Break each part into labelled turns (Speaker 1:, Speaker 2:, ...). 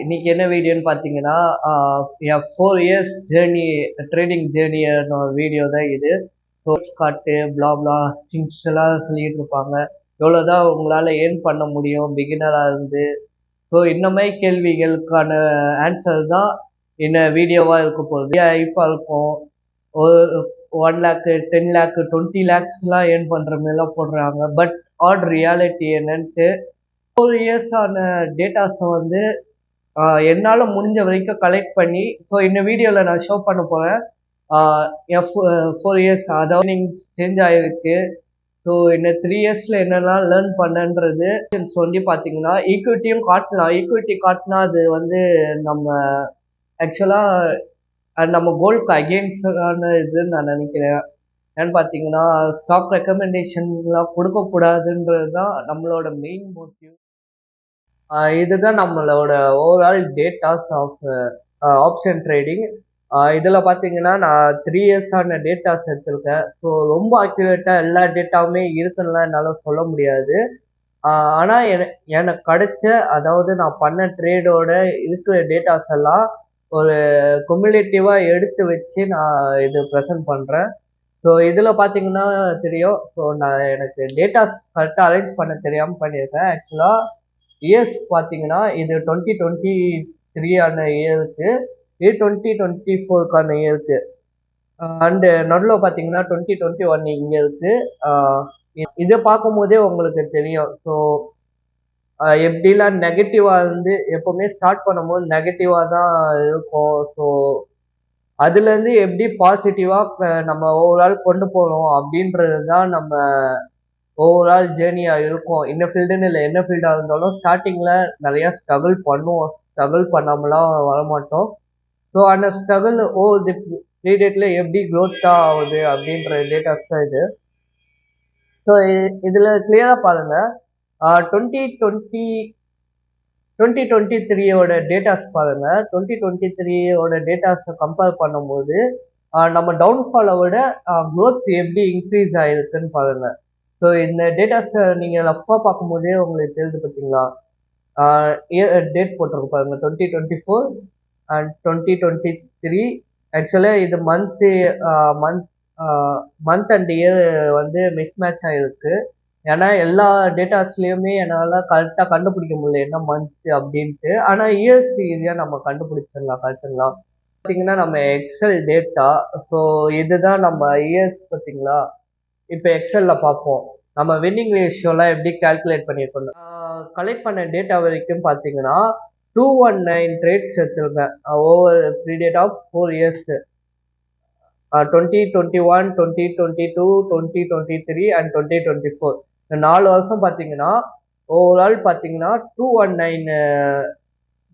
Speaker 1: இன்னைக்கு என்ன வீடியோன்னு பார்த்தீங்கன்னா, என் 4 இயர்ஸ் ஜேர்னி ட்ரேடிங் ஜேர்னியான வீடியோ தான் இது. சோர்ஸ் காட்டு, ப்ளா ப்ளா திங்ஸ் எல்லாம் சொல்லிட்டு இருப்பாங்க. எவ்வளோதான் உங்களால ஏர்ன் பண்ண முடியும் பிகினரா இருந்து. ஸோ இந்த மாதிரி கேள்விகளுக்கான ஆன்சர் தான் இந்த வீடியோவா இருக்க போகுது. இப்போ இருக்கும் ஒரு 1 லேக், 10 லேக், 20 லேக்ஸ்லாம் ஏர்ன் பண்ற மாதிரிலாம் போடுறாங்க. பட் ரியாலிட்டி என்னன்ட்டு 4 இயர்ஸ் ஆன டேட்டாஸை வந்து என்னால் முடிஞ்ச வரைக்கும் கலெக்ட் பண்ணி ஸோ இந்த வீடியோவில் நான் ஷோ பண்ண போகிறேன். என் 4 இயர்ஸ் அதாவது சேஞ்ச் ஆகிருக்கு. ஸோ இந்த 3 இயர்ஸில் என்னெல்லாம் லேர்ன் பண்ணன்றது சொல்லி பார்த்தீங்கன்னா ஈக்விட்டியும் காட்டலாம். ஈக்விட்டி காட்டினா அது வந்து நம்ம ஆக்சுவலாக நம்ம கோல்க்கு அகெயின்ஸ்டான இதுன்னு நான் நினைக்கிறேன். ஏன்னு பார்த்தீங்கன்னா ஸ்டாக் ரெக்கமெண்டேஷன்லாம் கொடுக்கக்கூடாதுன்றது தான் நம்மளோட மெயின் மோட்டிவ். இதுதான் நம்மளோட overall datas of option trading. இதில் பார்த்தீங்கன்னா நான் 3 இயர்ஸான டேட்டாஸ் எடுத்திருக்கேன். ஸோ ரொம்ப அக்யூரேட்டாக எல்லா டேட்டாவுமே இருக்குன்னுலாம் என்னால் சொல்ல முடியாது. ஆனால் எனக்கு கிடைச்ச அதாவது நான் பண்ண ட்ரேடோட இருக்கிற டேட்டாஸ் எல்லாம் ஒரு குமுலேட்டிவாக எடுத்து வச்சு நான் இது ப்ரெசென்ட் பண்ணுறேன். ஸோ இதில் பார்த்தீங்கன்னா தெரியும். ஸோ நான் எனக்கு டேட்டாஸ் கரெக்டாக அரேஞ்ச் பண்ண தெரியாமல் பண்ணியிருக்கேன். ஆக்சுவலாக இயர்ஸ் பார்த்தீங்கன்னா இது 2023 ஆன இயருக்கு, இது 2024க்கான இயருக்கு, அண்டு நடுவில் பார்த்தீங்கன்னா 2021 இங்கே இருக்கு. இதை பார்க்கும்போதே உங்களுக்கு தெரியும். ஸோ எப்படிலாம் நெகட்டிவாக இருந்து எப்போவுமே ஸ்டார்ட் பண்ணும்போது நெகட்டிவாக தான் இருக்கும். ஸோ அதுலேருந்து எப்படி பாசிட்டிவாக நம்ம ஓவரால் கொண்டு போகிறோம் அப்படின்றது தான் நம்ம ஓவரால் ஜேர்னியாக இருக்கும். இந்த ஃபீல்டுன்னு இல்லை, என்ன ஃபீல்டாக இருந்தாலும் ஸ்டார்டிங்கில் நிறையா ஸ்ட்ரகிள் பண்ணுவோம். ஸ்ட்ரகிள் பண்ணாமலாம் வரமாட்டோம். ஸோ அந்த ஸ்ட்ரகிள் இது பீரியட்ல எப்படி க்ரோத்தாக ஆகுது அப்படின்ற டேட்டாஸ் தான் இது. ஸோ இதில் கிளியராக பாருங்கள். 2023யோட டேட்டாஸ் பாருங்கள். 2023யோட டேட்டாஸை கம்பேர் பண்ணும்போது நம்ம டவுன்ஃபாலை விட க்ரோத் எப்படி இன்க்ரீஸ் ஆகிருக்குன்னு பாருங்கள். ஸோ இந்த டேட்டாஸை நீங்கள் ரஃபாக பார்க்கும்போதே உங்களுக்கு தெரிஞ்சு பார்த்தீங்களா, டேட் போட்டிருக்கு பாருங்கள் 2024 அண்ட் 2023. ஆக்சுவலாக இது மந்த் அண்ட் இயர் வந்து மிஸ் மேட்ச் ஆகிருக்கு. ஏன்னா எல்லா டேட்டாஸ்லேயுமே என்னால் கரெக்டாக கண்டுபிடிக்க முடியல என்ன மந்த் அப்படின்ட்டு. ஆனால் இயர்ஸ் ரீதியாக நம்ம கண்டுபிடிச்சிடலாம் கரெக்டுங்களா. பார்த்தீங்கன்னா நம்ம எக்ஸல் டேட்டா. ஸோ இதுதான் நம்ம இயர்ஸ் பார்த்தீங்களா. இப்போ எக்ஸலில் பார்ப்போம் நம்ம வின்னிங் ரேஷியோலாம் எப்படி கால்குலேட் பண்ணியிருக்கோம். கலெக்ட் பண்ண டேட்டா வரைக்கும் பார்த்தீங்கன்னா 219 ட்ரேட்ஸ் எடுத்துருக்கேன் over period of 4 years. 2021, 2022, 2023 and 2024 இந்த 4 வருஷம் பார்த்தீங்கன்னா ஓவரால் பார்த்தீங்கன்னா 219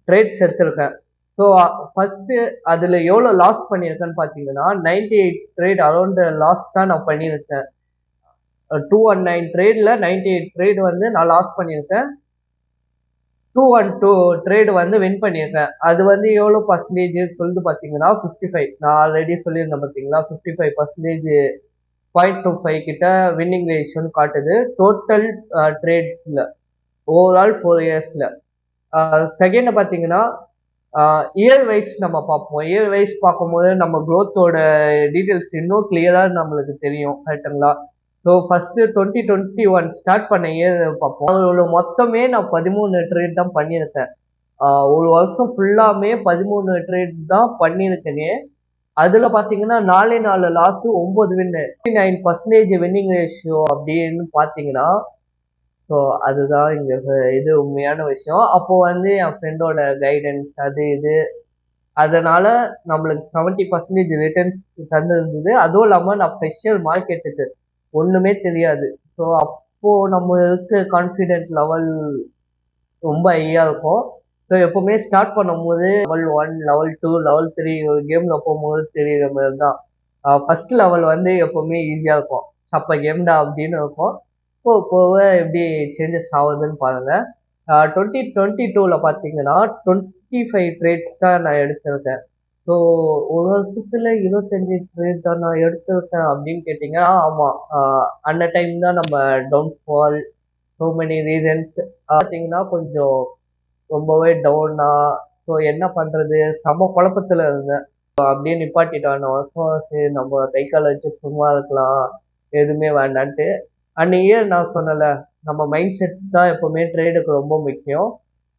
Speaker 1: ட்ரேட்ஸ் எடுத்திருக்கேன். ஸோ ஃபஸ்ட்டு அதில் எவ்வளோ லாஸ் பண்ணியிருக்கேன்னு பார்த்தீங்கன்னா 98 ட்ரேட் அரௌண்ட் லாஸ் தான் நான் பண்ணியிருக்கேன். 219 ட்ரேடில் 98 ட்ரேட் வந்து நான் லாஸ் பண்ணியிருக்கேன். 212 ட்ரேடு வந்து வின் பண்ணியிருக்கேன். அது வந்து எவ்வளோ பர்சன்டேஜ் சொல்லிட்டு பார்த்தீங்கன்னா 55. நான் ஆல்ரெடி சொல்லியிருந்தேன் பார்த்தீங்களா 55% 0.25 கிட்ட வின்னிங் ரேஷியோன்னு காட்டுது டோட்டல் ட்ரேட்ஸில் ஓவரால் 4 இயர்ஸில். செகண்ட் பார்த்தீங்கன்னா இயர் வைஸ் நம்ம பார்ப்போம். இயர் வைஸ் பார்க்கும்போது நம்ம க்ரோத்தோட டீட்டெயில்ஸ் இன்னும் கிளியராக நம்மளுக்கு தெரியும் கரெக்டுங்களா. ஸோ ஃபஸ்ட்டு 2021 ஸ்டார்ட் பண்ண இயர் பார்ப்போம். அதோட மொத்தமே நான் 13 ட்ரேட் தான் பண்ணியிருக்கேன். ஒரு வருஷம் ஃபுல்லாமே 13 ட்ரேட் தான் பண்ணியிருக்கேனே. அதில் பார்த்தீங்கன்னா 4 லாஸு 9 வின்னு, 59% வின்னிங் ரேஷியோ அப்படின்னு பார்த்தீங்கன்னா. ஸோ அதுதான் இங்கே இது உண்மையான விஷயம். அப்போது வந்து என் ஃப்ரெண்டோட கைடன்ஸ் அது இது அதனால் நம்மளுக்கு 70% ரிட்டர்ன்ஸ் தந்துருந்தது. அதுவும் இல்லாமல் நான் ஃப்ரெஷர் மார்க்கெட்டுக்கு ஒன்றுமே தெரியாது. ஸோ அப்போது நம்மளுக்கு கான்ஃபிடென்ட் லெவல் ரொம்ப ஹையாக இருக்கும். ஸோ எப்போவுமே ஸ்டார்ட் பண்ணும்போது லெவல் 1, லெவல் 2, லெவல் 3 ஒரு கேமில் போகும்போது தெரியுற மாதிரி தான். ஃபஸ்ட் லெவல் வந்து எப்போவுமே ஈஸியாக இருக்கும். அப்போ கேம்டா அப்படின்னு இருக்கும். போக எப்படி சேஞ்சஸ் ஆகுதுன்னு பாருங்கள். 2022ல் பார்த்தீங்கன்னா 25 ட்ரேட்ஸ் தான் நான் எடுத்திருக்கேன். ஸோ ஒரு வருஷத்தில் 25 ட்ரேட் தான் நான் எடுத்திருக்கேன் அப்படின்னு கேட்டிங்கன்னா ஆமாம். அந்த டைம் தான் நம்ம டவுன்ஃபால் ஸோ மெனி ரீசன்ஸ் பார்த்தீங்கன்னா கொஞ்சம் ரொம்பவே டவுனா. ஸோ என்ன பண்றது? செம குழப்பத்துல இருந்தேன். அப்படியே நிப்பாட்டிட்டேன். சரி நம்ம கை கால் வச்சு சும்மா இருக்கலாம். எதுவுமே வேண்டான்ட்டு. அந்நியர் நான் சொன்னேன்ல, நம்ம மைண்ட் செட் தான் எப்பவுமே ட்ரேடுக்கு ரொம்ப முக்கியம்.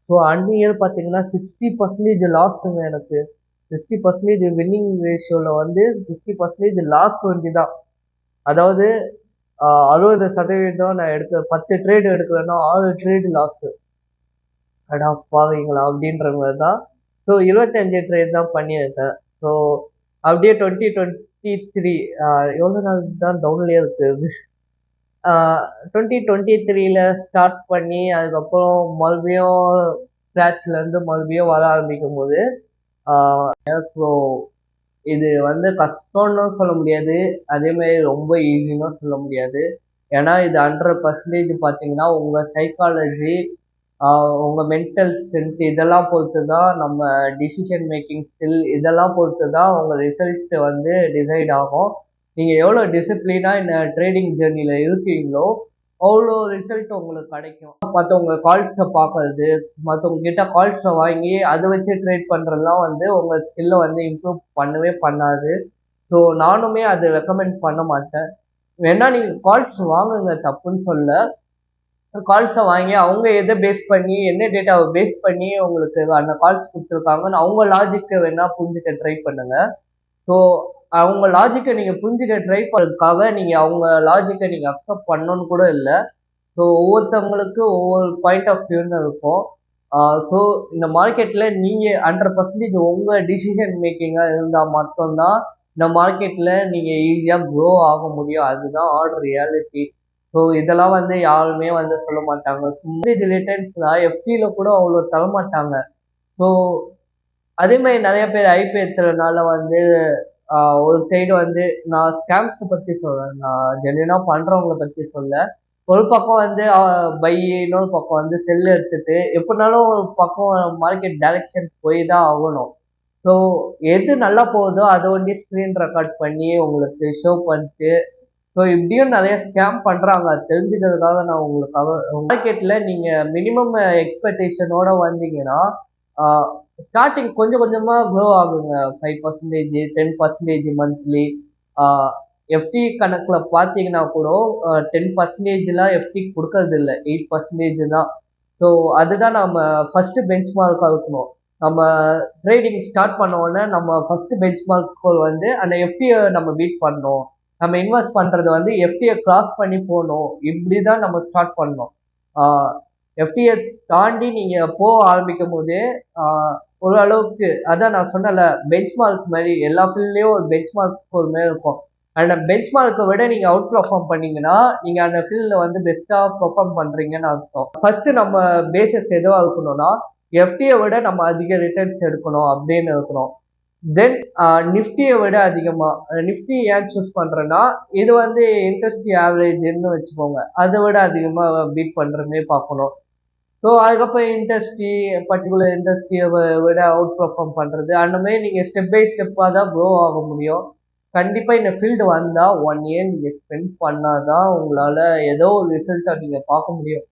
Speaker 1: ஸோ அந்நியர் பார்த்தீங்கன்னா 60% லாஸ்ங்க எனக்கு. 60% வின்னிங் ரேஷியோல வந்து 60% லாஸ் தான். அதாவது 60% நான் எடுக்க 10 ட்ரேட் எடுக்கிறேன்னா 6 ட்ரேட் லாஸ். அடா பாவிங்களா! அப்படின்ற மாரி தான். ஸோ 25 ட்ரேட் தான் பண்ணியிருக்கேன். ஸோ அப்படியே 2023 எவ்வளோ நாள் தான் டவுன்லயே இருக்கு. 2023ல ஸ்டார்ட் பண்ணி அதுக்கப்புறம் மறுபடியும் ஸ்க்ராட்ச்லேருந்து மறுபடியும் வர ஆரம்பிக்கும்போது ஸோ இது வந்து கஷ்டம்னு சொல்ல முடியாது. அதேமாரி ரொம்ப ஈஸின்னும் சொல்ல முடியாது. ஏன்னா இது 100% பார்த்தீங்கன்னா, உங்க சைக்காலஜி, உங்க மென்டல் ஸ்ட்ரென்த் இதெல்லாம் பொறுத்து தான் நம்ம டிசிஷன் மேக்கிங் ஸ்கில் இதெல்லாம் பொறுத்து தான் உங்க ரிசல்ட் வந்து டிசைட் ஆகும். நீங்க எவ்வளோ டிசிப்ளினா இந்த ட்ரேடிங் ஜர்னில இருக்கீங்களோ, அவ்வளோ ரிசல்ட் உங்களுக்கு கிடைக்கும். மத்தவங்க கால்ஸ பார்க்கறது, மத்தவங்க கிட்ட கால்ஸ வாங்கி அத வச்சு ட்ரேட் பண்றதுலாம் வந்து உங்க ஸ்கில்ல வந்து இம்ப்ரூவ் பண்ணவே பண்ணாது. ஸோ நானுமே அத ரெக்கமெண்ட் பண்ண மாட்டேன். வேணா நீங்க கால்ஸ் வாங்குங்க தப்புன்னு சொல்லல. கால்ஸ வாங்கி அவங்க எத பேஸ் பண்ணி, என்ன டேட்டாவ பேஸ் பண்ணி உங்களுக்கு அந்த கால்ஸ் குடுத்துருக்காங்கன்னு அவங்க லாஜிக்க வேணா புரிஞ்சுக்க ட்ரை பண்ணுங்க. ஸோ அவங்க லாஜிக்க நீங்க புரிஞ்சுக்க ட்ரை பண்றதுக்காக நீங்க அவங்க லாஜிக்க நீங்க அக்செப்ட் பண்ணணும்னு கூட இல்ல. ஸோ ஒவ்வொருத்தவங்களுக்கு ஒவ்வொரு பாயிண்ட் ஆஃப் வியூன்னு இருக்கும். ஸோ இந்த மார்க்கெட்ல நீங்க 100% உங்க டிசிஷன் மேக்கிங்கா இருந்தா மட்டும் தான் இந்த மார்க்கெட்ல நீங்க ஈஸியா க்ரோ ஆக முடியும். அதுதான் ஆல் ரியாலிட்டி. ஸோ இதெல்லாம் வந்து யாருமே வந்து சொல்ல மாட்டாங்க. சும்மா ரிட்டர்ன்ஸ்லாம் எஃப்டில கூட அவ்வளோ தரமாட்டாங்க. ஸோ அதே மாரி நெறைய பேர் ஐபி ஏத்துறதுனால வந்து ஒரு சைடு வந்து நான் ஸ்கேம்ஸ் பத்தி சொல்றேன். நான் ஜென்யூனா பண்றவங்கள பத்தி சொல்லல. ஒரு பக்கம் வந்து பை, இன்னொரு பக்கம் வந்து செல் எடுத்துட்டு எப்படினாலும் ஒரு பக்கம் மார்க்கெட் டைரக்ஷன் போய் தான் ஆகணும். ஸோ எது நல்லா போகுதோ அத ஒண்டி ஸ்க்ரீன் ரெக்கார்ட் பண்ணி உங்களுக்கு ஷோ பண்ணிட்டு, ஸோ இப்படியும் நெறைய ஸ்கேம் பண்றாங்க. அது தெரிஞ்சுக்கிறதுக்காக நான் உங்களுக்காக மார்க்கெட்ல நீங்க மினிமம் எக்ஸ்பெக்டேஷனோட வந்தீங்கன்னா, ஆ ஸ்டார்ட்டிங் கொஞ்சம் கொஞ்சமா க்ரோ ஆகுங்க. 5%, 10% மந்த்லி. ஆ எஃப்டி கணக்குல பார்த்தீங்கன்னா கூட 10%லாம் எஃப்டி குடுக்கறதில்ல. 8% தான். ஸோ அதுதான் நம்ம ஃபர்ஸ்ட் பெஞ்ச் மார்க்கா இருக்கணும். நம்ம ட்ரேடிங் ஸ்டார்ட் பண்ண உடனே நம்ம ஃபர்ஸ்ட் பெஞ்ச் மார்க் ஸ்கோர் வந்து அந்த எஃப்டிய நம்ம பீட் பண்ணணும். நம்ம இன்வெஸ்ட் பண்றது வந்து எஃப்டிய கிராஸ் பண்ணி போணும். இப்படிதான் நம்ம ஸ்டார்ட் பண்ணணும். ஆ எஃப்டிய தாண்டி நீங்க போக ஆரம்பிக்கும்போதே, ஆ ஓரளவுக்கு அதான் நான் சொன்னேன்ல, பெஞ்ச் மார்க் மாரி எல்லா ஃபீல்ட்லயும் ஒரு பெஞ்ச் மார்க் ஸ்கோர் மாரி இருக்கும். அந்த பெஞ்ச் மார்க்க விட நீங்க அவுட் பெர்ஃபார்ம் பண்ணீங்கன்னா, நீங்க அந்த ஃபீல்ட்ல வந்து பெஸ்ட்டா பெர்ஃபார்ம் பண்றீங்கன்னு அர்த்தம். ஃபர்ஸ்ட் நம்ம பேசிஸ் எதுவா இருக்கணும்னா, எஃப்டிய விட நம்ம அதிக ரிட்டர்ன்ஸ் எடுக்கணும் அப்படின்னு இருக்கணும். தென் நிஃப்டிய விட அதிகமா நிஃப்டி ஏன் சூஸ் பண்றேன்னா, இது வந்து இண்டஸ்ட்ரி ஆவரேஜ்ன்னு வச்சுக்கோங்க. அத விட அதிகமா பீட் பண்ற மாரி பார்க்கணும். ஸோ அதுக்கப்புறம் இண்டஸ்ட்ரி, பர்ட்டிகுலர் இண்டஸ்ட்ரிய விட அவுட் பெர்ஃபார்ம் பண்றது. அந்த மாரி நீங்க ஸ்டெப் பை ஸ்டெப்பா தான் க்ரோ ஆக முடியும். கண்டிப்பா இந்த ஃபீல்டு வந்தா 1 இயர் நீங்க ஸ்பெண்ட் பண்ணா தான் உங்களால ஏதோ ஒரு ரிசல்ட்ட நீங்க பார்க்க முடியும்.